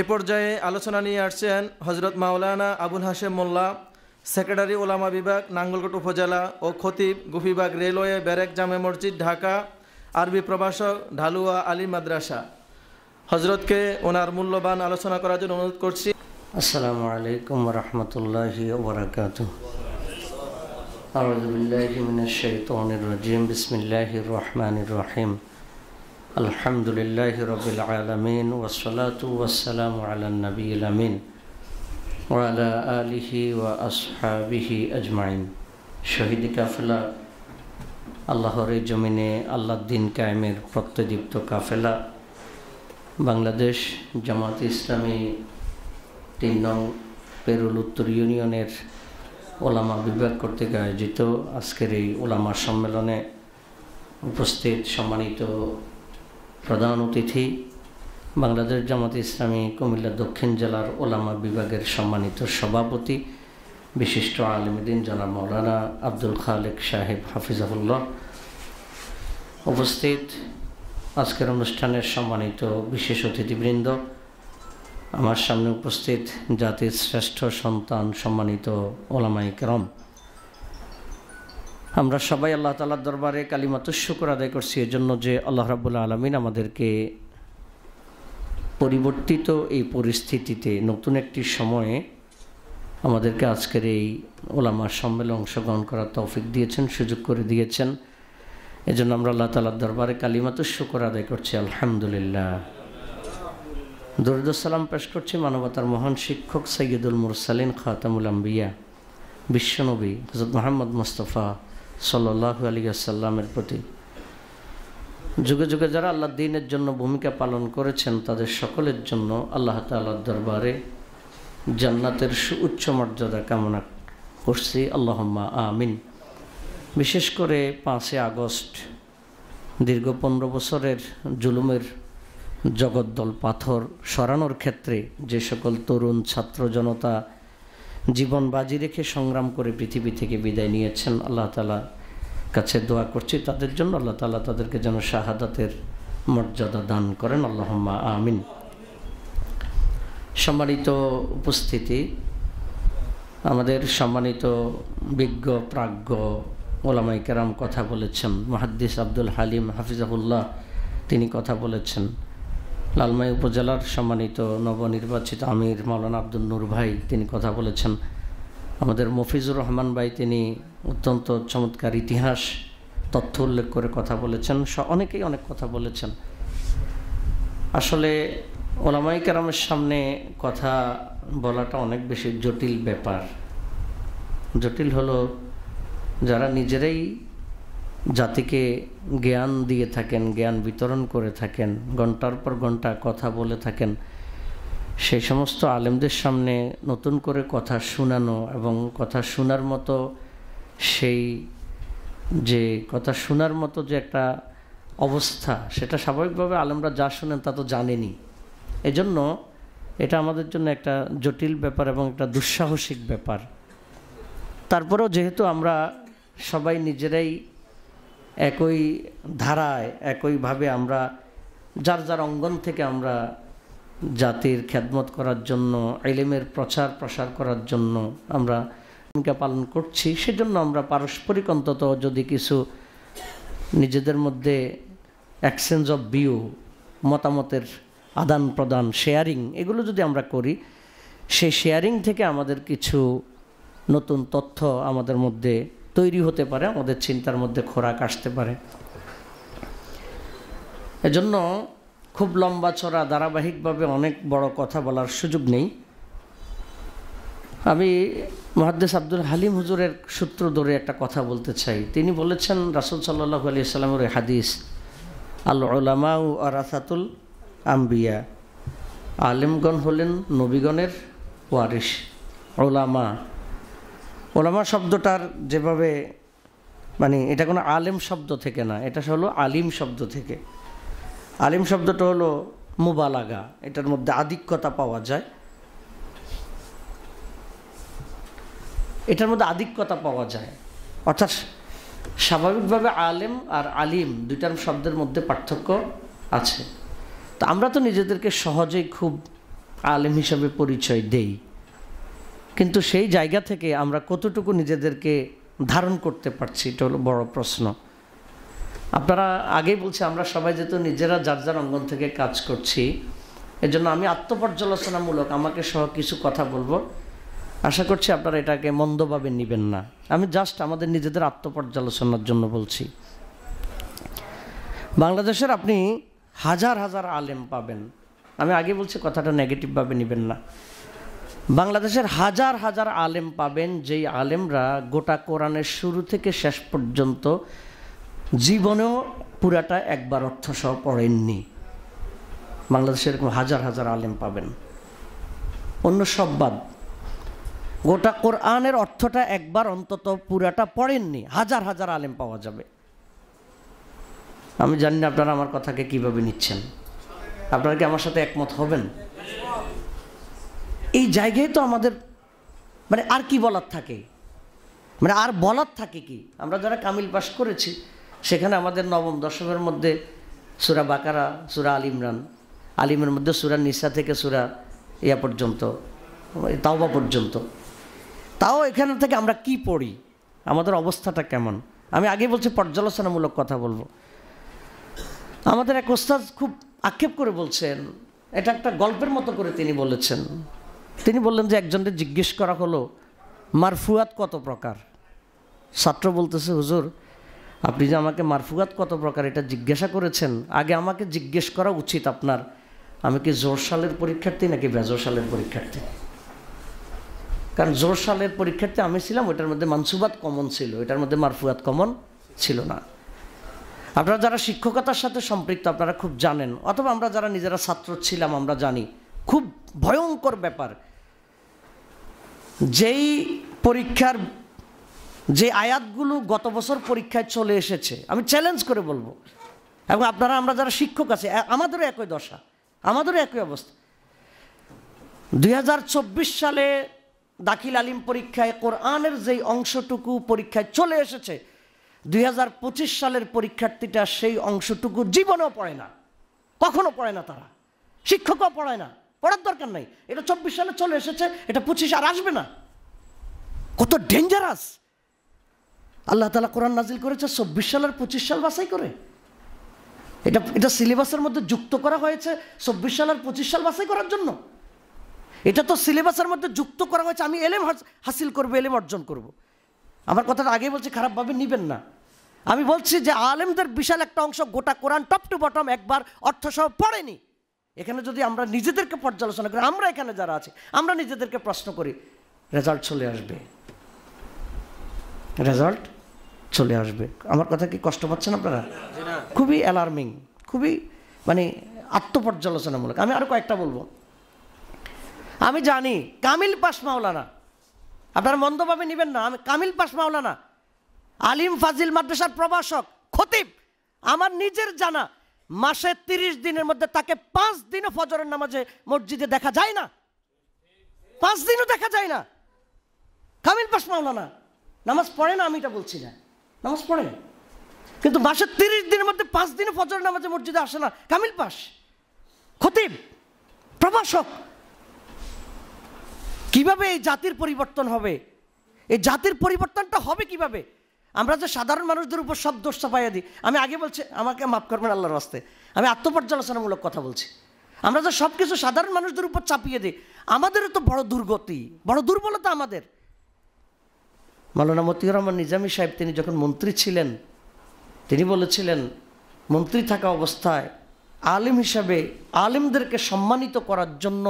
এ পর্যায়ে আলোচনা নিয়ে আসছেন হজরত মাওলানা আবুল হাশেম মোল্লা, সেক্রেটারি ওলামা বিভাগ, নাঙ্গলকোট উপজেলা ও খতিব গুফিবাগ রেলওয়ে ব্যারেক জামে মসজিদ ঢাকা, আরবি প্রভাষক ঢালুয়া আলী মাদ্রাসা। হজরতকে ওনার মূল্যবান আলোচনা করার জন্য অনুরোধ করছি। আসসালামু আলাইকুম ওয়া রাহমাতুল্লাহি ওয়া বারাকাতুহু। আউযু বিল্লাহি মিনাশ শাইতানির রাজিম। বিসমিল্লাহির রহমানির রহিম। আলহামদুলিল্লাহি রাব্বিল আলামিন ওয়াসসালাতু ওয়াসসালামু আলান নাবিয়িল আমিন ওয়া আলা আলিহি ওয়া আসহাবিহি আজমাইন। শহীদ কাফেলা, আল্লাহর এই জমিনে আল্লাহর দ্বীন কায়েমের প্রত্যয়দীপ্ত কাফেলা, বাংলাদেশ জামাত ইসলামী ৩ নং পেরুল উত্তর ইউনিয়নের ওলামা বিভাগ কর্তৃক আয়োজিত আজকের এই ওলামা সম্মেলনে উপস্থিত সম্মানিত প্রধান অতিথি, বাংলাদেশ জামাত ইসলামী কুমিল্লা দক্ষিণ জেলার ওলামা বিভাগের সম্মানিত সভাপতি, বিশিষ্ট আলেম দ্বীন জনাব মাওলানা আব্দুল খালেক সাহেব হাফিজাহুল্লাহ, উপস্থিত আজকের অনুষ্ঠানের সম্মানিত বিশেষ অতিথিবৃন্দ, আমার সামনে উপস্থিত জাতির শ্রেষ্ঠ সন্তান সম্মানিত ওলামায়ে কেরাম, আমরা সবাই আল্লাহ তাআলার দরবারে কালিমাতুশ শুকর আদায় করছি এজন্য যে আল্লাহ রাব্বুল আলামিন আমাদেরকে পরিবর্তিত এই পরিস্থিতিতে নতুন একটি সময়ে আমাদেরকে আজকের এই ওলামা সম্মেলনে অংশগ্রহণ করার তৌফিক দিয়েছেন, সুযোগ করে দিয়েছেন। এজন্য আমরা আল্লাহ তাআলার দরবারে কালিমাতুশ শুকর আদায় করছি, আলহামদুলিল্লাহ। দরুদ ও সালাম পেশ করছি মানবতার মহান শিক্ষক সাইয়্যিদুল মুরসালিন খাতামুল আম্বিয়া বিশ্বনবী হযরত মুহাম্মদ মুস্তাফা সাল্লাল্লাহু আলাইহি ওয়াসাল্লামের প্রতি। যুগে যুগে যারা আল্লাহর দ্বীনের জন্য ভূমিকা পালন করেছেন তাদের সকলের জন্য আল্লাহ তাআলার দরবারে জান্নাতের সুউচ্চ মর্যাদা কামনা করছি, আল্লাহুম্মা আমিন। বিশেষ করে 5 আগস্ট দীর্ঘ 15 বছরের জুলুমের জগদ্দল পাথর সরানোর ক্ষেত্রে যে সকল তরুণ ছাত্র জনতা জীবন বাজি রেখে সংগ্রাম করে পৃথিবী থেকে বিদায় নিয়েছেন, আল্লাহ তাআলার কাছে দোয়া করছি তাদের জন্য আল্লাহ তাআলা তাদেরকে যেন শাহাদাতের মর্যাদা দান করেন, আল্লাহুম্মা আমিন। সম্মানিত উপস্থিতি, আমাদের সম্মানিত বিজ্ঞ প্রাজ্ঞ ওলামায়ে কেরাম কথা বলেছেন। মুহাদ্দিস আব্দুল হালিম হাফিজাহুল্লাহ তিনি কথা বলেছেন। লালমাই উপজেলার সম্মানিত নবনির্বাচিত আমির মাওলানা আব্দুল নূর ভাই তিনি কথা বলেছেন। আমাদের মফিজুর রহমান ভাই তিনি অত্যন্ত চমৎকার ইতিহাস তথ্য উল্লেখ করে কথা বলেছেন। অনেকেই অনেক কথা বলেছেন। আসলে ওলামায়ে কেরামের সামনে কথা বলাটা অনেক বেশি জটিল ব্যাপার। জটিল হলো যারা নিজেরাই জাতিকে জ্ঞান দিয়ে থাকেন, জ্ঞান বিতরণ করে থাকেন, ঘন্টার পর ঘন্টা কথা বলে থাকেন, সেই সমস্ত আলেমদের সামনে নতুন করে কথা শোনানো এবং কথা শোনার মতো সেই যে কথা শোনার মতো যে একটা অবস্থা, সেটা স্বাভাবিকভাবে আলেমরা যা শোনেন তা তো জানেনি। এজন্য এটা আমাদের জন্য একটা জটিল ব্যাপার এবং একটা দুঃসাহসিক ব্যাপার। তারপরেও যেহেতু আমরা সবাই নিজেরাই একই ধারায় একইভাবে আমরা যার যার অঙ্গন থেকে আমরা জাতির খেদমত করার জন্য, ইলমের প্রচার প্রসার করার জন্য আমরা ভূমিকা পালন করছি, সেজন্য আমরা পারস্পরিক অন্তত যদি কিছু নিজেদের মধ্যে এক্সচেঞ্জ অফ ভিউ, মতামতের আদান প্রদান, শেয়ারিং, এগুলো যদি আমরা করি, সেই শেয়ারিং থেকে আমাদের কিছু নতুন তথ্য আমাদের মধ্যে তৈরি হতে পারে, আমাদের চিন্তার মধ্যে খোরাক আসতে পারে। এজন্য খুব লম্বা চড়া ধারাবাহিকভাবে অনেক বড় কথা বলার সুযোগ নেই। আমি মুহাদ্দিস আব্দুল হালিম হুজুরের সূত্র ধরে একটা কথা বলতে চাই। তিনি বলেছেন রাসূল সাল্লাল্লাহু আলাইহি সাল্লামের হাদিস, আল উলামাউ ওয়ারাসাতুল আম্বিয়া, আলেমগণ হলেন নবীগণের ওয়ারিস। ওলামা, ওলামা শব্দটার যেভাবে মানে এটা কোনো আলেম শব্দ থেকে না, এটা হলো আলিম শব্দ থেকে। আলিম শব্দটা হলো মুবালাগা, এটার মধ্যে আধিক্যতা পাওয়া যায়, এটার মধ্যে আধিক্যতা পাওয়া যায়। অর্থাৎ স্বাভাবিকভাবে আলেম আর আলিম দুইটার শব্দের মধ্যে পার্থক্য আছে। তো আমরা তো নিজেদেরকে সহজেই খুব আলেম হিসাবে পরিচয় দেই, কিন্তু সেই জায়গা থেকে আমরা কতটুকু নিজেদেরকে ধারণ করতে পারছি, এটা হলো বড় প্রশ্ন। আপনারা আগেই বলছি, আমরা সবাই যেহেতু নিজেরা যার যার অঙ্গন থেকে কাজ করছি, এজন্য আমি আত্মপর্যালোচনামূলক আমাকে সহ কিছু কথা বলবো। আশা করছি আপনারা এটাকে মন্দভাবে নেবেন না। আমি জাস্ট আমাদের নিজেদের আত্মপর্যালোচনার জন্য বলছি। বাংলাদেশের আপনি হাজার হাজার আলেম পাবেন, আমি আগে বলছি কথাটা নেগেটিভভাবে নেবেন না। বাংলাদেশের হাজার হাজার আলেম পাবেন, যেই আলেমরা গোটা কোরআনের শুরু থেকে শেষ পর্যন্ত জীবনেও পুরাটা একবার অর্থসহ পড়েননি। বাংলাদেশে এরকম হাজার হাজার আলেম পাবেন। অন্য সব বাদ, গোটা কোরআনের অর্থটা একবার অন্তত পুরাটা পড়েননি, হাজার হাজার আলেম পাওয়া যাবে। আমি জানি না আপনারা আমার কথাকে কিভাবে নিচ্ছেন, আপনারা কি আমার সাথে একমত হবেন? এই জায়গায় তো আমাদের মানে আর কি বলার থাকে, মানে আর বলার থাকে কি? আমরা যারা কামিল পাশ করেছি সেখানে আমাদের নবম দশমের মধ্যে সূরা বাকারা, সূরা আল ইমরান, আলিমের মধ্যে সূরা নিসা থেকে সূরা ইয়া পর্যন্ত, তাওবা পর্যন্ত, তাও এখান থেকে আমরা কি পড়ি, আমাদের অবস্থাটা কেমন? আমি আগে বলছি পর্যালোচনামূলক কথা বলবো। আমাদের এক ওস্তাদ খুব আক্ষেপ করে বলছেন, এটা একটা গল্পের মতো করে তিনি বলেছেন। তিনি বললেন যে একজনকে জিজ্ঞেস করা হলো মারফুয়াত কত প্রকার। ছাত্র বলতেছে, হুজুর আপনি যে আমাকে মারফুয়াত কত প্রকার এটা জিজ্ঞাসা করেছেন, আগে আমাকে জিজ্ঞেস করা উচিত আপনার আমি কি জোর সালের পরীক্ষার্থী নাকি বেজোর সালের পরীক্ষার্থী। কারণ জোর সালের পরীক্ষার্থী আমি ছিলাম, ওইটার মধ্যে মানসুবাত কমন ছিল, এটার মধ্যে মারফুয়াত কমন ছিল না। আপনারা যারা শিক্ষকতার সাথে সম্পৃক্ত আপনারা খুব জানেন, অথবা আমরা যারা নিজেরা ছাত্র ছিলাম আমরা জানি, খুব ভয়ঙ্কর ব্যাপার। যেই পরীক্ষার যে আয়াতগুলো গত বছর পরীক্ষায় চলে এসেছে, আমি চ্যালেঞ্জ করে বলবো, এবং আপনারা আমরা যারা শিক্ষক আছে আমাদেরও একই দশা, আমাদেরও একই অবস্থা। 2024 সালে দাখিল আলিম পরীক্ষায় কোরআনের যেই অংশটুকু পরীক্ষায় চলে এসেছে, 2025 সালের পরীক্ষার্থীটা সেই অংশটুকু জীবনেও পড়ে না, কখনো পড়ে না, তারা শিক্ষকও পড়ায় না, পড়ার দরকার নাই। এটা 24 সালে চলে এসেছে, এটা 25 আর আসবে না। কত ডেঞ্জারাস! আল্লাহ তাআলা কোরআন নাজিল করেছে 24 সাল আর 25 সাল বাছাই করে। এটা সিলেবাসের মধ্যে যুক্ত করা হয়েছে 24 সাল আর 25 সাল বাছাই করার জন্য। এটা তো সিলেবাসের মধ্যে যুক্ত করা হয়েছে আমি এলেম হাসিল করবো, এলেম অর্জন করব। আমার কথাটা আগে বলছি, খারাপভাবে নেবেন না। আমি বলছি যে আলেমদের বিশাল একটা অংশ গোটা কোরআন টপ টু বটম একবার অর্থসহ পড়েনি। এখানে যদি আমরা নিজেদেরকে পর্যালোচনা করি, আমরা এখানে যারা আছি আমরা নিজেদেরকে প্রশ্ন করি, রেজাল্ট চলে আসবে, রেজাল্ট চলে আসবে। আমার কথা কি কষ্ট পাচ্ছেন আপনারা? খুবই অ্যালার্মিং, খুবই মানে আত্মপর্যালোচনামূলক। আমি আরো কয়েকটা বলবো। আমি জানি কামিল পাশ মাওলানা, আপনারা মন্দভাবে নেবেন না, আমি কামিল পাশ মাওলানা, আলিম ফাজিল মাদ্রাসার প্রভাষক, খতিব, আমার নিজের জানা মাসে 30 দিনের মধ্যে তাকে 5 দিনও ফজরের নামাজে মসজিদে দেখা যায় না, 5 দিনও দেখা যায় না। কামিল পাশ মাওলানা, নামাজ পড়ে না, আমি এটা বলছি না, নামাজ পড়ে, কিন্তু মাসে 30 দিনের মধ্যে 5 দিনও ফজরের নামাজে মসজিদে আসে না, কামিল পাশ, খতিব, প্রভাষক। কিভাবে এই জাতির পরিবর্তন হবে? এই জাতির পরিবর্তনটা হবে কিভাবে? আমরা যে সাধারণ মানুষদের উপর সব দোষ চাপাইয়া দিই। আমি আগে বলছি, আমাকে মাফ করবেন আল্লাহর রাস্তায়, আমি আত্মপর্যালোচনামূলক কথা বলছি। আমরা যে সব কিছু সাধারণ মানুষদের উপর চাপিয়ে দিই, আমাদেরও তো বড় দুর্গতি, বড় দুর্বলতা আমাদের। মাওলানা মতিউর রহমান নিজামী সাহেব তিনি যখন মন্ত্রী ছিলেন, তিনি বলেছিলেন মন্ত্রী থাকা অবস্থায় আলেম হিসাবে আলেমদেরকে সম্মানিত করার জন্য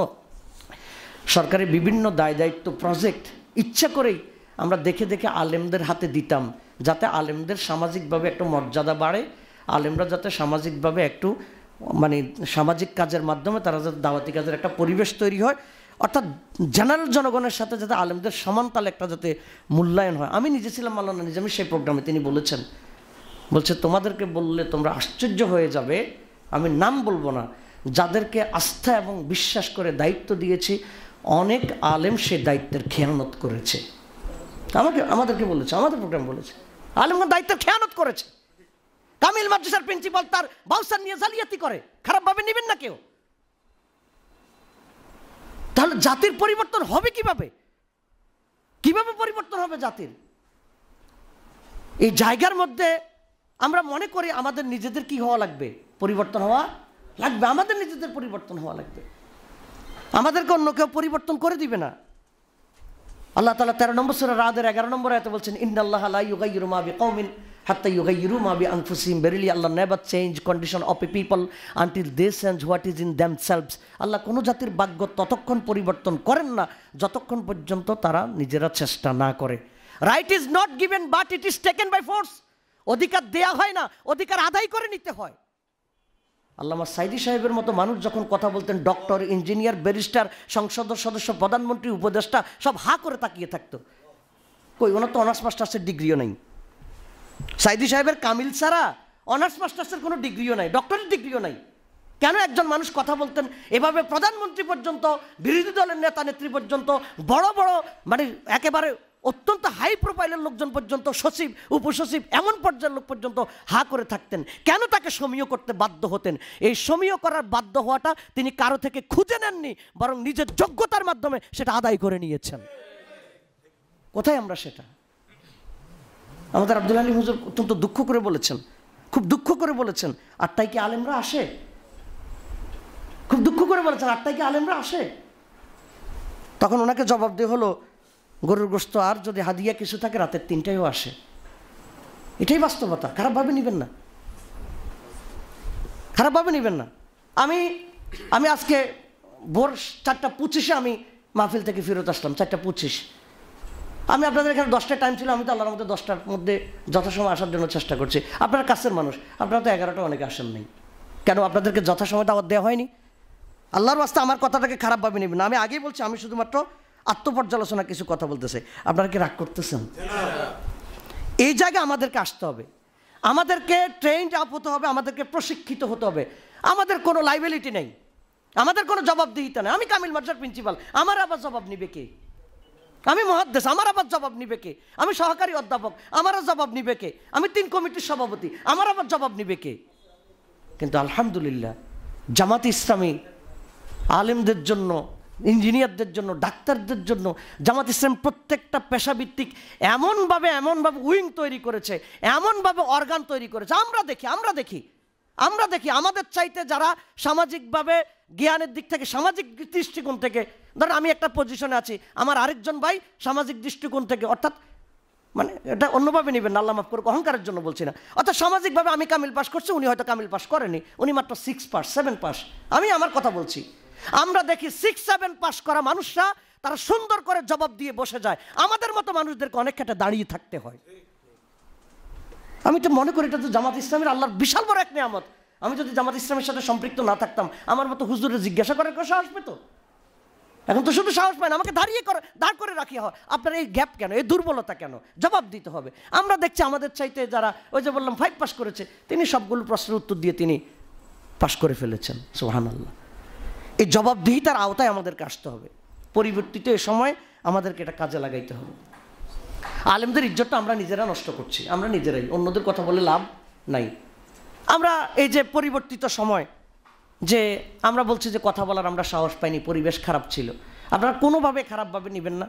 সরকারের বিভিন্ন দায় দায়িত্ব প্রজেক্ট ইচ্ছা করেই আমরা দেখে দেখে আলেমদের হাতে দিতাম, যাতে আলেমদের সামাজিকভাবে একটু মর্যাদা বাড়ে, আলেমরা যাতে সামাজিকভাবে একটু মানে সামাজিক কাজের মাধ্যমে তারা যাতে দাওয়াতি কাজের একটা পরিবেশ তৈরি হয়, অর্থাৎ জেনারেল জনগণের সাথে যাতে আলেমদের সমান তালে একটা যাতে মূল্যায়ন হয়। আমি নিজে ছিলাম মাওলানা নিজামী সেই প্রোগ্রামে, তিনি বলেছেন, বলছে তোমাদেরকে বললে তোমরা আশ্চর্য হয়ে যাবে, আমি নাম বলবো না, যাদেরকে আস্থা এবং বিশ্বাস করে দায়িত্ব দিয়েছি অনেক আলেম সে দায়িত্বের খেয়ানত করেছে। আমাদেরকে বলেছে, আমাদের প্রোগ্রাম বলেছে আলেমগণ দায়িত্বের খেয়ানত করেছে। কামিল মাদ্রাসার প্রিন্সিপাল তার বাউসার নিয়ে জালিয়াতি করে, খারাপভাবে নেবেন না কেউ। তাহলে জাতির পরিবর্তন হবে কিভাবে? কিভাবে পরিবর্তন হবে জাতির? এই জায়গার মধ্যে আমরা মনে করি আমাদের নিজেদের কি হওয়া লাগবে, পরিবর্তন হওয়া লাগবে, আমাদের নিজেদের পরিবর্তন হওয়া লাগবে, আমাদেরকে অন্য কেউ পরিবর্তন করে দিবে না। আল্লাহ তাআলা 13 নম্বর সূরা রাদের 11 নম্বর আয়াতে বলছেন, ইন্নাল্লাহা লা ইউগাইয়িরু মা বিকাউমিন হাত্তা ইউগাইয়িরু মা বিআনফুসিহিম, verily Allah never change condition of a people until they change what is in themselves। আল্লাহ কোনো জাতির ভাগ্য ততক্ষণ পরিবর্তন করেন না যতক্ষণ পর্যন্ত তারা নিজেরা চেষ্টা না করে। Right is not given but it is taken by force. অধিকার দেয়া হয় না, অধিকার আদায় করে নিতে হয়। আল্লামা সাইদি সাহেবের মতো মানুষ যখন কথা বলতেন, ডক্টর, ইঞ্জিনিয়ার, ব্যারিস্টার, সংসদ সদস্য, প্রধানমন্ত্রী, উপদেষ্টা সব হা করে তাকিয়ে থাকতো। কই, ওনার তো অনার্স মাস্টার্সের ডিগ্রিও নেই। সাইদি সাহেবের কামিল ছাড়া অনার্স মাস্টার্সের কোনো ডিগ্রিও নাই, ডক্টরের ডিগ্রিও নাই। কেন একজন মানুষ কথা বলতেন এভাবে? প্রধানমন্ত্রী পর্যন্ত, বিরোধী দলের নেতা নেত্রী পর্যন্ত, বড় বড় মানে একেবারে অত্যন্ত হাই প্রোফাইলের লোকজন পর্যন্ত, সচিব, উপসচিব, এমন পর্যায়ের লোক পর্যন্ত হা করে থাকতেন। কেন তাকে সমীহ করতে বাধ্য হতেন? এই সমীহ করার বাধ্য হওয়াটা তিনি কারো থেকে খুঁজে নেননি, বরং নিজের যোগ্যতার মাধ্যমে সেটা আদায় করে নিয়েছেন। কোথায় আমরা সেটা? আমাদের আব্দুল আলী হুজুর অত্যন্ত দুঃখ করে বলেছেন, খুব দুঃখ করে বলেছেন, 8টায় কি আলেমরা আসে? খুব দুঃখ করে বলেছেন, 8টায় কি আলেমরা আসে? তখন ওনাকে জবাব দিয়ে হলো, গরুর গোশত আর যদি হাদিয়া কিছু থাকে রাতের 3টায়ও আসে। এটাই বাস্তবতা, খারাপভাবে নেবেন না, খারাপভাবে নেবেন না। আমি আজকে ভোর 4:25 আমি মাহফিল থেকে ফেরত আসলাম, 4:25। আমি আপনাদের এখানে 10টায় টাইম ছিল, আমি তো আল্লাহর মধ্যে 10টার মধ্যে যথাসময় আসার জন্য চেষ্টা করছি। আপনারা কাছের মানুষ, আপনারা তো 11টা অনেকে আসেন নাই। কেন আপনাদেরকে যথাসময় দাওয়াত দেওয়া হয়নি? আল্লাহর ওয়াস্তে আমার কথাটাকে খারাপভাবে নেবেন না। আমি আগেই বলছি, আমি শুধুমাত্র আত্মপর্যালোচনা কিছু কথা বলতেছে। আপনারা কি রাগ করতেছেন? এই জায়গায় আমাদেরকে আসতে হবে, আমাদেরকে ট্রেন্ড আপ হতে হবে, আমাদেরকে প্রশিক্ষিত হতে হবে। আমাদের কোনো লাইবিলিটি নেই, আমাদের কোনো জবাবদিহিতা নেই। আমি কামিল মাদ্রাসার প্রিন্সিপাল, আমার আবার জবাব নিবে কে? আমি মুহাদ্দিস, আমার আবার জবাব নিবে কে? আমি সহকারী অধ্যাপক, আমারও জবাব নিবে কে? আমি 3 কমিটির সভাপতি, আমার আবার জবাব নিবে কে? কিন্তু আলহামদুলিল্লাহ জামাত ইসলামী আলেমদের জন্য, ইঞ্জিনিয়ারদের জন্য, ডাক্তারদের জন্য জামাত ইসলাম প্রত্যেকটা পেশাভিত্তিক এমনভাবে উইং তৈরি করেছে, এমনভাবে অর্গান তৈরি করেছে। আমরা দেখি আমাদের চাইতে যারা সামাজিকভাবে জ্ঞানের দিক থেকে, সামাজিক দৃষ্টিকোণ থেকে, ধরেন আমি একটা পজিশনে আছি, আমার আরেকজন ভাই সামাজিক দৃষ্টিকোণ থেকে, অর্থাৎ মানে এটা অন্যভাবে নেবেন না, আল্লাহ মাফ করুক, অহংকারের জন্য বলছি না, অর্থাৎ সামাজিকভাবে আমি কামিল পাস করছি, উনি হয়তো কামিল পাস করেনি, উনি মাত্র 6 পাস 7 পাস। আমি আমার কথা বলছি, আমরা দেখি 6-7 পাস করা মানুষরা তারা সুন্দর করে জবাব দিয়ে বসে যায়, আমাদের মতো মানুষদেরকে অনেক ক্ষেত্রে দাঁড়িয়ে থাকতে হয়। আমি তো মনে করি এটা তো জামাত ইসলামের আল্লাহর বিশাল বড় এক নিয়ামত। আমি যদি জামাত ইসলামের সাথে সম্পৃক্ত না থাকতাম, আমার মতো হুজুরে জিজ্ঞাসা করার কোনো সাহস পেত? এখন তো শুধু সাহস পায় না, আমাকে দাঁড় করে রাখি হয়। আপনার এই গ্যাপ কেন, এই দুর্বলতা কেন? জবাব দিতে হবে। আমরা দেখছি আমাদের চাইতে যারা, ওই যে বললাম 5 পাস করেছে, তিনি সবগুলো প্রশ্নের উত্তর দিয়ে তিনি পাস করে ফেলেছেন। সুবহানাল্লাহ। এই জবাবদিহিতার আওতায় আমাদেরকে আসতে হবে। পরিবর্তিত এ সময় আমাদেরকে এটা কাজে লাগাইতে হবে। আলেমদের ইজ্জতটা আমরা নিজেরা নষ্ট করছি, আমরা নিজেরাই, অন্যদের কথা বলে লাভ নাই। আমরা এই যে পরিবর্তিত সময়, যে আমরা বলছি যে কথা বলার আমরা সাহস পাইনি, পরিবেশ খারাপ ছিল, আপনারা কোনোভাবে খারাপভাবে নেবেন না।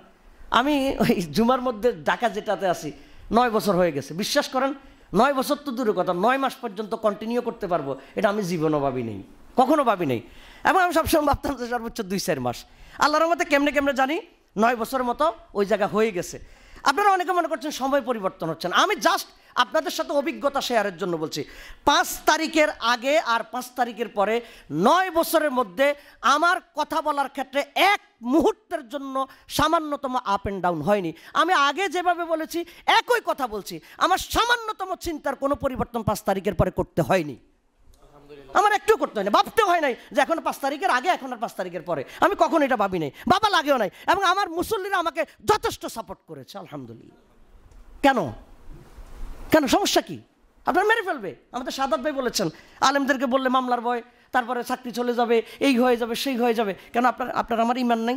আমি ওই জুমার মধ্যে ঢাকা যেটাতে আছি 9 বছর হয়ে গেছে, বিশ্বাস করেন 9 বছর তো দূরের কথা, 9 মাস পর্যন্ত কন্টিনিউ করতে পারবো এটা আমি জীবনও ভাবি নেই, কখনো ভাবি নেই। এবং আমি সবসময় ভাবতাম যে সর্বোচ্চ 2-4 মাস। আল্লাহর রহমতে কেমনে জানি 9 বছরের মতো ওই জায়গা হয়ে গেছে। আপনারা অনেকে মনে করছেন সময় পরিবর্তন হচ্ছে না। আমি জাস্ট আপনাদের সাথে অভিজ্ঞতা শেয়ারের জন্য বলছি। 5 তারিখের আগে আর 5 তারিখের পরে 9 বছরের মধ্যে আমার কথা বলার ক্ষেত্রে এক মুহূর্তের জন্য সামান্যতম আপ অ্যান্ড ডাউন হয়নি। আমি আগে যেভাবে বলেছি একই কথা বলছি, আমার সামান্যতম চিন্তার কোনো পরিবর্তন 5 তারিখের পরে করতে হয়নি। আমার একটু করতে হয় না, ভাবতেও হয় নাই যে এখন 5 তারিখের আগে, এখন আর 5 তারিখের পরে। আমি কখনো এটা ভাবি নাই, বাবা লাগেও নাই। এবং আমার মুসল্লিরা আমাকে যথেষ্ট সাপোর্ট করেছে, আলহামদুলিল্লাহ। কেন সমস্যা কি? আপনারা মেরে ফেলবে। আমাদের সাদাত ভাই বলেছেন আলেমদেরকে বললে মামলার ভয়, তারপরে চাকরি চলে যাবে, এই হয়ে যাবে, সেই হয়ে যাবে। কেন আপনার আমার ইমান নাই?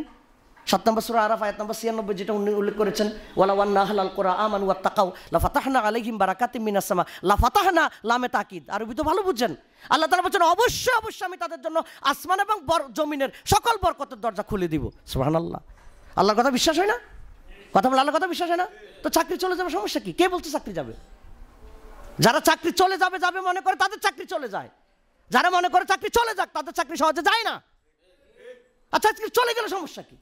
7 নম্বর সূরা আরাফ আয়াত নম্বর 96 যেটা উনি উল্লেখ করেছেন, ওয়ালা ওয়ান্না আহলাল কুরআ আমানু ওয়াত্তাকাউ লাফাতাহনা আলাইহিম বারাকাতিম মিনাস সামা। লাফাতাহনা লামে তাকিদ, আরবি তো ভালো বুঝছেন। আল্লাহ তাআলা বলেন অবশ্যই অবশ্যই আমি তাদের জন্য আসমান এবং জমিনের সকল বরকতের দরজা খুলে দিব। সুবহানাল্লাহ। আল্লাহর কথা বিশ্বাস হয় না? কথা বলে আল্লাহর কথা বিশ্বাস হয় না? তো চাকরি চলে যাবে, সমস্যা কি? কে বলছে চাকরি যাবে? যারা চাকরি চলে যাবে যাবে মনে করে তাদের চাকরি চলে যায়, যারা মনে করে চাকরি চলে যাক তাদের চাকরি সহজে যায় না। আচ্ছা চাকরি চলে গেলে সমস্যা কি?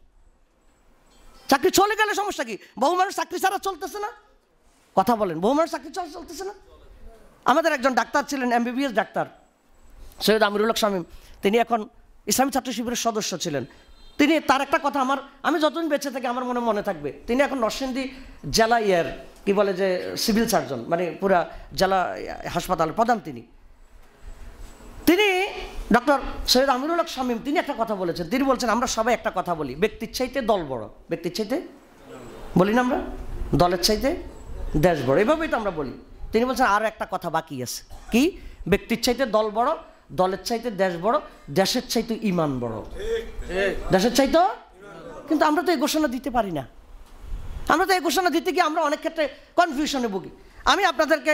চাকরি চলে গেলে সমস্যা কি? বহু মানুষ চাকরি ছাড়া চলতেছে না, কথা বলেন, বহু মানুষ চাকরি ছাড়া চলতেছে না। আমাদের একজন ডাক্তার ছিলেন, MBBS ডাক্তার সৈয়দ আমিরুল হক শামীম, তিনি এখন ইসলামী ছাত্র শিবিরের সদস্য ছিলেন। তিনি তার একটা কথা আমি যতদিন বেঁচে থাকি আমার মনে থাকবে। তিনি এখন নরসিংদী জেলা কি বলে যে সিভিল সার্জন, মানে পুরা জেলা হাসপাতালের প্রধান। তিনি ডক্টর সৈয়দ আমিরুল হক শামীম, তিনি একটা কথা বলেছেন। তিনি বলছেন আমরা সবাই একটা কথা বলি, ব্যক্তির চাইতে দল বড়। ব্যক্তির চাইতে বলি না আমরা, দলের চাইতে দেশ বড়, এভাবেই তো আমরা বলি। তিনি বলছেন আর একটা কথা বাকি আছে, কি? ব্যক্তির চাইতে দল বড়, দলের চাইতে দেশ বড়, দেশের চাইতে ঈমান বড়। দেশের চাইতে, কিন্তু আমরা তো এই ঘোষণা দিতে পারি না। আমরা তো এই ঘোষণা দিতে গিয়ে আমরা অনেক ক্ষেত্রে কনফিউশনে ভুগি। আমি আপনাদেরকে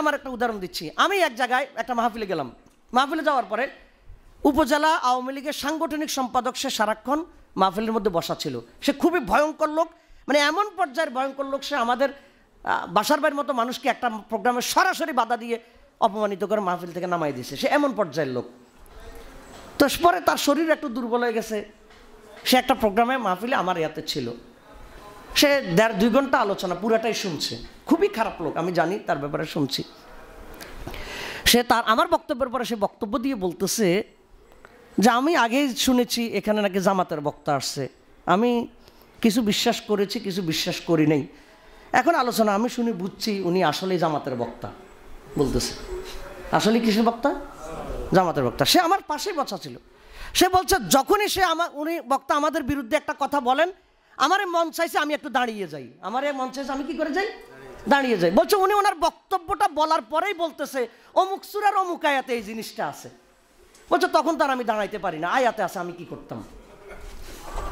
আমার একটা উদাহরণ দিচ্ছি। আমি এক জায়গায় একটা মাহফিলে গেলাম। মাহফিলে যাওয়ার পরে উপজেলা আওয়ামী লীগের সাংগঠনিক সম্পাদক সে সারাক্ষণ মাহফিলের মধ্যে বসা ছিল। সে খুবই ভয়ঙ্কর লোক, মানে এমন পর্যায়ের ভয়ঙ্কর লোক, সে আমাদের বাসার ভাইয়ের মতো মানুষকে একটা প্রোগ্রামে সরাসরি বাধা দিয়ে অপমানিত করে মাহফিল থেকে নামাই দিয়েছে। সে এমন পর্যায়ের লোক। তো পরে তার শরীর একটু দুর্বল হয়ে গেছে। সে একটা প্রোগ্রামে মাহফিলে আমার ইয়াতে ছিল, সে 1.5-2 ঘন্টা আলোচনা পুরাটাই শুনছে। খুবই খারাপ লোক, আমি জানি, তার ব্যাপারে শুনছি। সে আমার বক্তব্যের পরে সে বক্তব্য দিয়ে বলতেছে যে আমি আগেই শুনেছি এখানে নাকি জামাতের বক্তা আসছে, আমি কিছু বিশ্বাস করেছি, কিছু বিশ্বাস করি নাই। এখন আলোচনা আমি শুনে বুঝছি উনি আসলেই জামাতের বক্তা। বলতেছে আসলে কিসের বক্তা? জামাতের বক্তা। সে আমার পাশেই বসা ছিল। সে বলছে যখনই উনি বক্তা আমাদের বিরুদ্ধে একটা কথা বলেন, আমার মন চাইছে আমি একটু দাঁড়িয়ে যাই। আমার মন চাইছে আমি কি করে যাই? দাঁড়িয়ে যাই। বলছে উনি ওনার বক্তব্যটা বলার পরেই বলতেছে অমুক সূরার অমুক আয়াতে এই জিনিসটা আছে। বলছে তখন তার আমি দাঁড়াইতে পারি না, আয়াতে আছে আমি কি করতাম?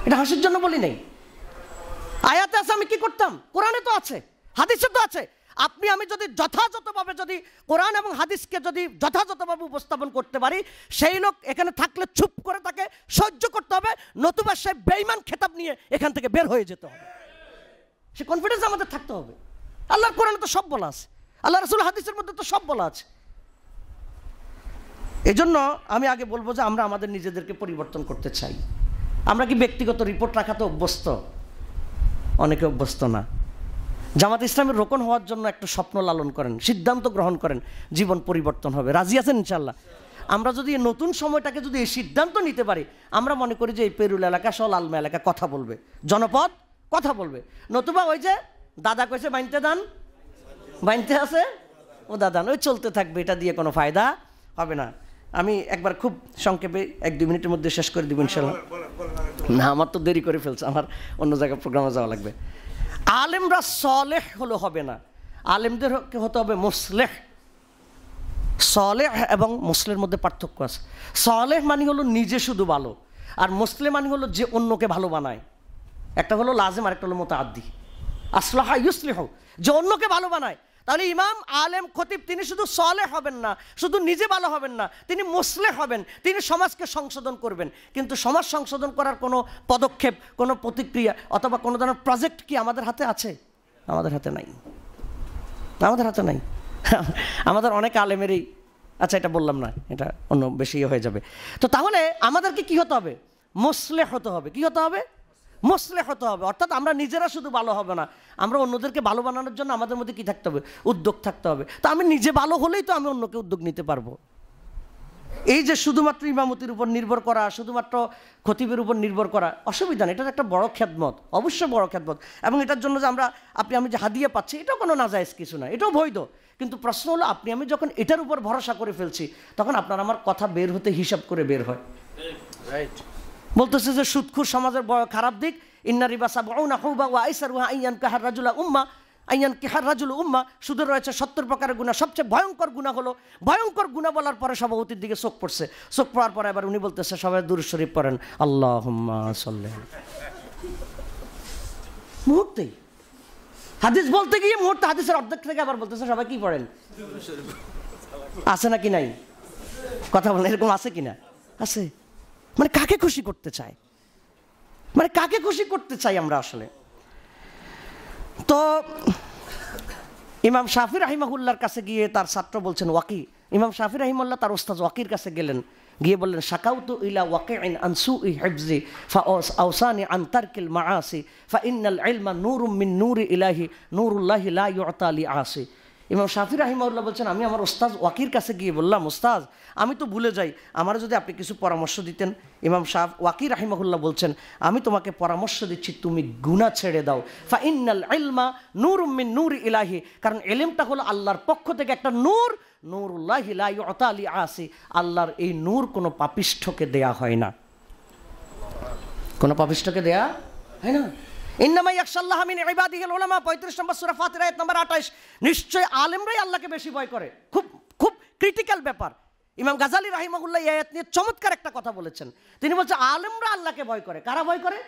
এটা হাসির জন্য বলি নাই। আয়াতে আছে আমি কি করতাম? কোরআনে তো আছে, হাদিসে তো আছে। আমি যদি যথাযথভাবে যদি কোরআন এবং হাদিসকে যদি যথাযথভাবে উপস্থাপন করতে পারি, সেই লোক এখানে থাকলে চুপ করে তাকে সহ্য করতে হবে, নতুবা সে বেঈমান খেতাব নিয়ে এখান থেকে বের হয়ে যেতে হবে। সে কনফিডেন্স আমাদের থাকতে হবে। আল্লাহর কোরআনে তো সব বলা আছে, আল্লাহ রাসূল হাদিসের মধ্যে তো সব বলা আছে। এজন্য আমি আগে বলবো যে আমরা আমাদের নিজেদেরকে পরিবর্তন করতে চাই। আমরা কি ব্যক্তিগত রিপোর্ট রাখাতে অভ্যস্ত? অনেকে অভ্যস্ত না। জামাত ইসলামের রোকন হওয়ার জন্য একটা স্বপ্ন লালন করেন, সিদ্ধান্ত গ্রহণ করেন, জীবন পরিবর্তন হবে। রাজি আছেন ইনশাল্লাহ? আমরা যদি এই নতুন সময়টাকে যদি এই সিদ্ধান্ত নিতে পারি, আমরা মনে করি যে এই পেরুল এলাকা সহ লালমা এলাকা কথা বলবে, জনপদ কথা বলবে। নতুবা ওই যে দাদা কইছে বাইনতে দান, বাইনতে আছে ও দাদান, ওই চলতে থাকবে। এটা দিয়ে কোনো ফায়দা হবে না। আমি একবার খুব সংক্ষেপে 1-2 মিনিটের মধ্যে শেষ করে দিব ইনশাল্লাহ। না, আমার তো দেরি করে ফেলছে, আমার অন্য জায়গায় প্রোগ্রামে যাওয়া লাগবে। আলেমরা সলেহ হলে হবে না, আলেমদেরকে হতে হবে মুসলেহ। সলেহ এবং মুসলের মধ্যে পার্থক্য আছে। সলেহ মানে হলো নিজে শুধু ভালো, আর মুসলিম মানে হলো যে অন্যকে ভালো বানায়। একটা হলো লাজিম আর একটা হলো মুতাআদ্দি। আসলাহা ইউসলিহু, যে অন্যকে ভালো বানায়। তাহলে ইমাম, আলেম, খতিব তিনি শুধু সলেহ হবেন না, শুধু নিজে ভালো হবেন না, তিনি মুসলেহ হবেন। তিনি সমাজকে সংশোধন করবেন। কিন্তু সমাজ সংশোধন করার কোনো পদক্ষেপ, কোনো প্রতিক্রিয়া অথবা কোনো ধরনের প্রজেক্ট কি আমাদের হাতে আছে? আমাদের হাতে নাই, আমাদের হাতে নাই। আমাদের অনেক আলেমেরই, আচ্ছা এটা বললাম না, এটা অন্য বেশি হয়ে যাবে। তো তাহলে আমাদেরকে কি হতে হবে? মুসলেহ হতে হবে। কি হতে হবে? মুসলেহ হতে হবে। অর্থাৎ আমরা নিজেরা শুধু ভালো হবে না, আমরা অন্যদেরকে ভালো বানানোর জন্য আমাদের মধ্যে কি থাকতে হবে? উদ্যোগ থাকতে হবে। তো আমি নিজে ভালো হলেই তো আমি অন্যকে উদ্যোগ নিতে পারবো। এই যে শুধুমাত্র ইমামতির উপর নির্ভর করা, শুধুমাত্র খতিবের উপর নির্ভর করা অসুবিধা নেই, এটা একটা বড় খেদমত, অবশ্যই বড় খেদমত। এবং এটার জন্য যে আমি যে হাদিয়া পাচ্ছি, এটাও কোনো নাজায়েজ কিছু না, এটাও বৈধ। কিন্তু প্রশ্ন হলো আমি যখন এটার উপর ভরসা করে ফেলছি, তখন আপনার আমার কথা বের হতে হিসাব করে বের হয়। বলতেছে যে সুদখোর সমাজের বড় খারাপ দিক, ইন্না রিবা সাবউনা হুবা ওয়া আইসারুহা আইয়ান কাহার রাজুলা উম্মা, আইয়ান কিহার রাজুল উম্মা, সুদের রয়েছে 70 প্রকারের গুনাহ। সবচেয়ে ভয়ঙ্কর গুনাহ হলো, ভয়ঙ্কর গুনাহ বলার পরে সভাপতির দিকে চোখ পড়ছে, চোখ পড়ার পরে এবার উনি বলতেছে সবাই দুরূদ শরীফ পড়েন, আল্লাহুম্মা সাল্লি। মুহূর্তেই। হাদিস বলতে গিয়ে মুহূর্তে হাদিসের অর্ধেক থেকে আবার বলতেছে সবাই কি পড়েন, আছে নাকি নাই, কথা বলেন, এরকম আছে কিনা? আছে। মানে কাকে খুশি করতে চায়, মানে কাকে খুশি করতে চাই আমরা আসলে? তো ইমাম শাফি রাহিমাহুল্লাহর কাছে গিয়ে তার ছাত্র বলছেন ওয়াকি, ইমাম শাফি রাহিমাহুল্লাহ তার ওস্তাদ ওয়াকির কাছে গেলেন, গিয়ে বললেন শাকাউতু ইলা ওয়াকিইন আন সুই হিফজি ফাআওসানি আন তারকিল মাআসি ফাইন্নাল ইলমা নূরুম মিন নূরি ইলাহি নূরুল্লাহি লা ইউতা লিআসি। ইমাম শাফি রাহিমাহুল্লাহ বলছেন আমি আমার ওস্তাদ ওয়াকির কাছে গিয়ে বললাম, ওস্তাদ আমি তো ভুলে যাই, আমার যদি আপনি কিছু পরামর্শ দিতেন। ইমাম ওয়াকি রাহিমাহুল্লাহ বলছেন আমি তোমাকে পরামর্শ দিচ্ছি তুমি গুনাহ ছেড়ে দাও। ফাইন্নাল ইলমা নূরুম মিন নূরি ইলাহি, কারণ ইলমটা হলো আল্লাহর পক্ষ থেকে একটা নূর, নূরুল্লাহি লা ইউতা লিআসি, আল্লাহর এই নূর কোনো পাপিষ্ঠকে দেয়া হয় না, কোনো পাপিষ্ঠকে দেয়া হয় না। ইন্নামা ইয়াখশাল্লাহ মিন ইবাদিহিল উলামা, 35 নম্বর সূরা ফাতির আয়াত নম্বর 28। নিশ্চয় আলেমরাই আল্লাহকে বেশি ভয় করে। খুব খুব ক্রিটিক্যাল ব্যাপার। ইমাম গাজালি রাহিমাহুল্লাহ এই আয়াত নিয়ে চমৎকার একটা কথা বলেছেন। তিনি বলছেন আলেমরা আল্লাহকে ভয় করে। কারা ভয় করে?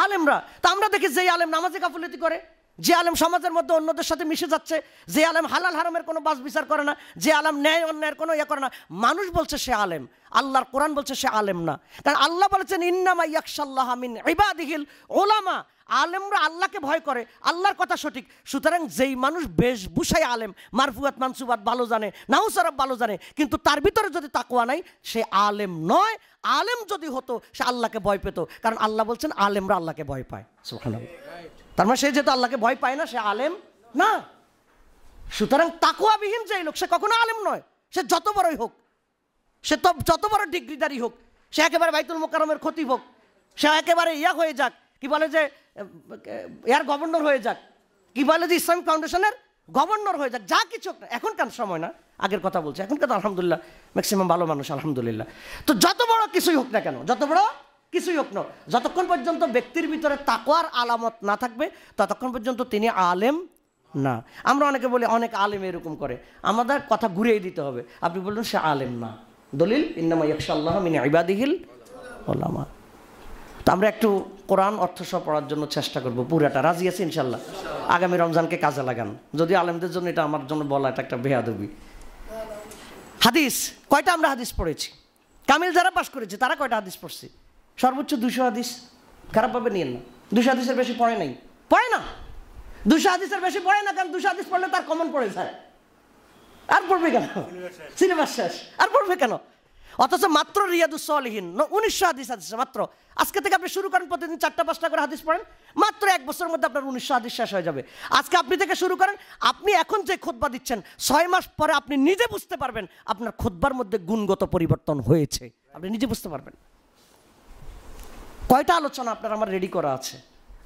আলেমরা। তা আমরা দেখি যে আলেম নামাজে গাফিলতি করে, যে আলেম সমাজের মধ্যে অন্যদের সাথে মিশে যাচ্ছে, যে আলেম হালাল হারামের কোনো বাস বিচার করে না, যে আলেম ন্যায় অন্যায়ের কোনো ইয়ে করে না, মানুষ বলছে সে আলেম, আল্লাহর কোরআন বলছে সে আলেম না। কারণ আল্লাহ বলেছেন ইন্নামা ইয়াখশাল্লাহ মিন ইবাদিহিল উলামা, আলেমরা আল্লাহকে ভয় করে, আল্লাহর কথা সঠিক। সুতরাং যেই মানুষ বেশভূষায় আলেম, মারফুয়াত মানসুবাত ভালো জানে, নাউসারব ভালো জানে, কিন্তু তার ভিতরে যদি তাকওয়া নাই, সে আলেম নয়। আলেম যদি হতো সে আল্লাহকে ভয় পেত, কারণ আল্লাহ বলছেন আলেমরা আল্লাহকে ভয় পায়। সুবহানাল্লাহ। তার মানে সে যেহেতু আল্লাহকে ভয় পায় না, সে আলেম না। সুতরাং তাকওয়াবিহীন যে লোক সে কখনো আলেম নয়, সে যত বড়ই হোক, সে তো যত বড় ডিগ্রিদারি হোক, সে একেবারে বাইতুল মুকাররমের খতিব হোক, সে একেবারে ইয়া হয়ে যাক, কি বলে যে এর গভর্নর হয়ে যাক, কি বলে যে ইসলামিক ফাউন্ডেশনের গভর্নর হয়ে যাক, যা কিছু। এখনকার সময় না, আগের কথা বলছি। এখনকার তো আলহামদুলিল্লাহ ম্যাক্সিমাম ভালো মানুষ, আলহামদুলিল্লাহ। তো যত বড় কিছুই হোক না কেন, যত বড় কিছুই হোক না, যতক্ষণ পর্যন্ত ব্যক্তির ভিতরে তাকওয়ার আলামত না থাকবে ততক্ষণ পর্যন্ত তিনি আলেম না। আমরা অনেকে বলি অনেক আলেম এরকম করে, আমাদের কথা ঘুরিয়ে দিতে হবে। আপনি বললেন সে আলেম না। দলিল ইন্নামা ইয়াখশাল্লাহ মিন ইবাদিহিল উলামা। তো আমরা একটু কোরআন অর্থসহ পড়ার জন্য চেষ্টা করব, পুরাটা। রাজি আছে ইনশাল্লাহ? আগামী রমজানকে কাজে লাগান। যদি আলেমদের জন্য এটা আমার জন্য বলা এটা একটা বেয়াদবি। হাদিস কয়টা আমরা হাদিস পড়েছি? কামিল যারা পাশ করেছে তারা কয়টা হাদিস পড়ছে? সর্বোচ্চ 200 হাদিস। খারাপভাবে নিয়েন না, 200 হাদিসের বেশি পড়ে নাই, পড়ে না। 200 হাদিসের বেশি পড়ে না, কারণ 200 হাদিস পড়লে তার কমন পড়ে যায়। আর পড়বে কেন? সিলেবাস শেষ, আর পড়বে কেন? অথচ মাত্র রিয়াদুস সলিহিন 1900 হাদিস আছে মাত্র। আজকে থেকে আপনি শুরু করেন, প্রতিদিন 4টা-5টা করে হাদিস পড়েন, মাত্র 1 বছরের মধ্যে আপনার 1900 হাদিস শেষ হয়ে যাবে। আজকে আপনি থেকে শুরু করেন, আপনি এখন যে খুতবা দিচ্ছেন 6 মাস পরে আপনি নিজে বুঝতে পারবেন আপনার খুতবার মধ্যে গুণগত পরিবর্তন হয়েছে, আপনি নিজে বুঝতে পারবেন। কয়টা আলোচনা আপনার আমার রেডি করা আছে?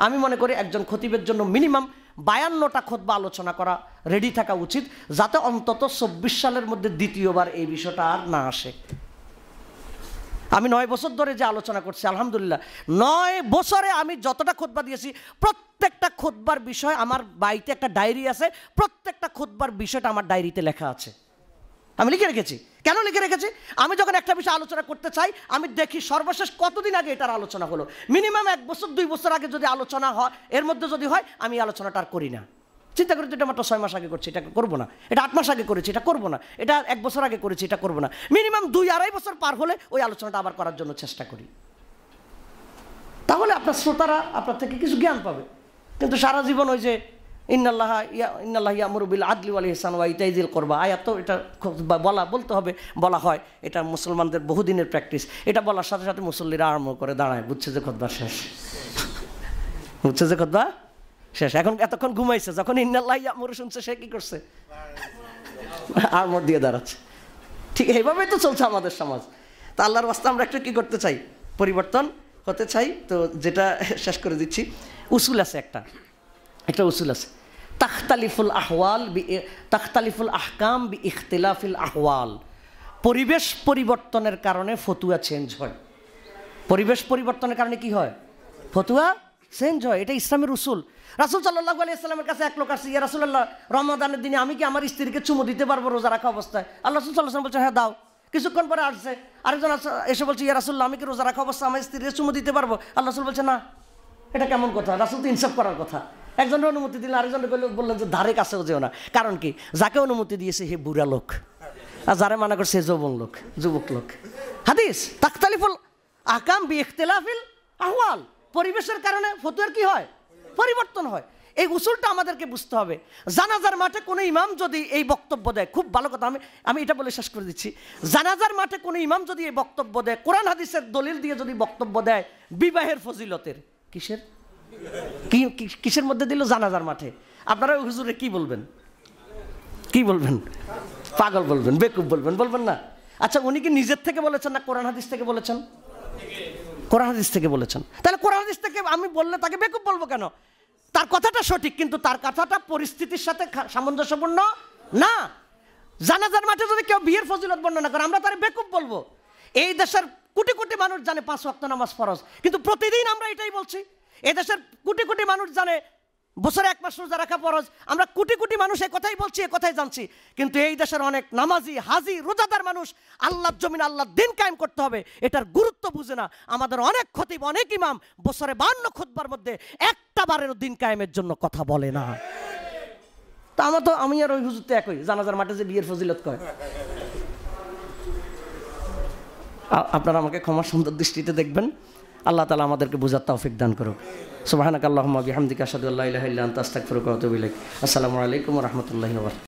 আমি মনে করি একজন খতিবের জন্য মিনিমাম 52টা খুতবা আলোচনা করা রেডি থাকা উচিত, যাতে অন্তত 24 সালের মধ্যে দ্বিতীয়বার এই বিষয়টা আর না আসে। আমি 9 বছর ধরে যে আলোচনা করছি, আলহামদুলিল্লাহ 9 বছরে আমি যতটা খুতবা দিয়েছি, প্রত্যেকটা খুতবার বিষয় আমার বাড়িতে একটা ডায়েরি আছে, প্রত্যেকটা খুতবার বিষয়টা আমার ডায়েরিতে লেখা আছে, আমি লিখে রেখেছি। কেন লিখে রেখেছি? আমি যখন একটা বিষয় আলোচনা করতে চাই, আমি দেখি সর্বশেষ কতদিন আগে এটার আলোচনা হলো। মিনিমাম 1 বছর 2 বছর আগে যদি আলোচনা হয়, এর মধ্যে যদি হয়, আমি আলোচনাটা আর করি না। চিন্তা করি তো এটা মাত্র 6 মাস আগে করছি, এটা করবো না। এটা 8 মাস আগে করেছি, এটা করবো না। এটা 1 বছর আগে করেছি, এটা করবো না। মিনিমাম 2-2.5 বছর পার হলে ওই আলোচনাটা আবার করার জন্য চেষ্টা করি। তাহলে আপনার শ্রোতারা আপনার থেকে কিছু জ্ঞান পাবে। কিন্তু সারা জীবন ওই যে ইন্নাল্লাহ ইয়ামুরু বিল আদলি ওয়াল ইহসান ওয়া ইতাইযিল কুরবা, আয়াত তো এটা বলতে হবে, বলা হয়। এটা মুসলমানদের বহুদিনের প্র্যাকটিস। এটা বলার সাথে সাথে মুসল্লিরা আরম্ভ করে দাঁড়ায়, বুঝছে যে খুতবা শেষ, বুঝছে যে খুতবা শেষ। এখন এতক্ষণ ঘুমাইছে, যখন ইন্নাল্লাহ ইয়ামুরু শুনছে সে কি করছে? আরমোর দিয়ে দাঁড়াচ্ছে। ঠিক এইভাবেই তো চলছে আমাদের সমাজ। তা আল্লাহর ওয়াস্তে আমরা একটু কি করতে চাই? পরিবর্তন হতে চাই। তো যেটা শেষ করে দিচ্ছি, উসুল আছে একটা উসুল আছে, তাখতালিফুল আহকাম বি ইখতিলাফিল আহওয়াল। পরিবেশ পরিবর্তনের কারণে ফতুয়া চেঞ্জ হয়। পরিবেশ পরিবর্তনের কারণে কি হয়? ফতুয়া চেঞ্জ হয়। এটা ইসলামের উসুল। রাসূল সাল্লাল্লাহু আলাইহি ওয়াসাল্লামের কাছে এক লোক আসছে, ইয়া রাসূলুল্লাহ, রমাদানের দিনে আমি কি আমার স্ত্রীকে চুমু দিতে পারবো রোজা রাখা অবস্থায়? আল্লাহ রাসূল সাল্লাল্লাহু আলাইহি ওয়াসাল্লাম বলছেন হ্যাঁ দাও। কিছুক্ষণ পরে আসছে আরেকজন এসে বলছে, ইয়া রাসূলুল্লাহ, আমি কি রোজা রাখা অবস্থায় আমার স্ত্রীকে চুমু দিতে পারবো? আল্লাহ রাসূল বলছে না, এটা কেমন কথা? রাসূল তো ইনসাফ করার কথা। একজনের অনুমতি দিলেন, আরেকজনকে বললেন যে ধারে কাছেও যেও না। কারণ কি? যাকে অনুমতি দিয়েছে হে বুড়া লোক, আর যারা মানা করছে হে যৌবন লোক, যুবক লোক। হাদিস তাখতালিফুল আহকাম বিইখতিলাফিল আহওয়াল, পরিবেশের কারণে ফতোয়ার কি হয়? পরিবর্তন হয়। এই উসুলটা আমাদেরকে বুঝতে হবে। জানাজার মাঠে কোনো ইমাম যদি এই বক্তব্য দেয়, খুব ভালো কথা, আমি এটা বলে শেষ করে দিচ্ছি। জানাজার মাঠে কোনো ইমাম যদি এই বক্তব্য দেয়, কোরআন হাদিসের দলিল দিয়ে যদি বক্তব্য দেয় বিবাহের ফজিলতের, কিসের মধ্যে দিল? জানাজার মাঠে। আপনারা হুজুরে কি বলবেন? কি বলবেন? পাগল বলবেন, বেকুব বলবেন, বলবেন না? আচ্ছা, উনি কি নিজের থেকে বলেছেন না কোরআন হাদিস থেকে বলেছেন? কোরআন হাদিস থেকে বলেছেন। তাহলে কোরআন হাদিস থেকে আমি বললে তাকে বেকুব বলবো কেন? তার কথাটা সঠিক, কিন্তু তার কথাটা পরিস্থিতির সাথে সামঞ্জস্যপূর্ণ না। জানাজার মাঠে যদি কেউ বিয়ের ফজিলত বর্ণনা করে, আমরা তার বেকুব বলবো? এই দেশের কোটি কোটি মানুষ জানে 5 ওয়াক্ত নামাজ ফরজ, কিন্তু প্রতিদিন আমরা এটাই বলছি। এই দেশের কোটি কোটি মানুষ জানে বছরে 1 মাস রোজা রাখা ফরজ, আমরা কোটি কোটি মানুষ এই কথাই বলছি, এই কথাই জানছি। কিন্তু এই দেশের অনেক নামাজি, হাজি, রোজাদার মানুষ আল্লাহর জমিন, আল্লাহর দিন কায়েম করতে হবে, এটার গুরুত্ব বুঝে না। আমাদের অনেক খতিব, অনেক ইমাম বছরে 52 খুতবার মধ্যে একটা বারেরও দিন কায়েমের জন্য কথা বলে না। তা আমি আর ওই হুজুর তো একই, জানাজার মাঠে যে বিয়ের ফজিলত কয়। আপনারা আমাকে ক্ষমা সুন্দর দৃষ্টিতে দেখবেন। আল্লাহ তাআলা আমাদেরকে বুঝার তৌফিক দান করুক। সুবহানাকাল্লাহুম্মা বিহামদিকা আশহাদু আল্লা ইলাহা ইল্লা আনতা আস্তাগফিরুকা ওয়া আতুবু ইলাইক। আসসালামু আলাইকুম ওয়া রাহমাতুল্লাহি ওয়া বারাকাতুহু।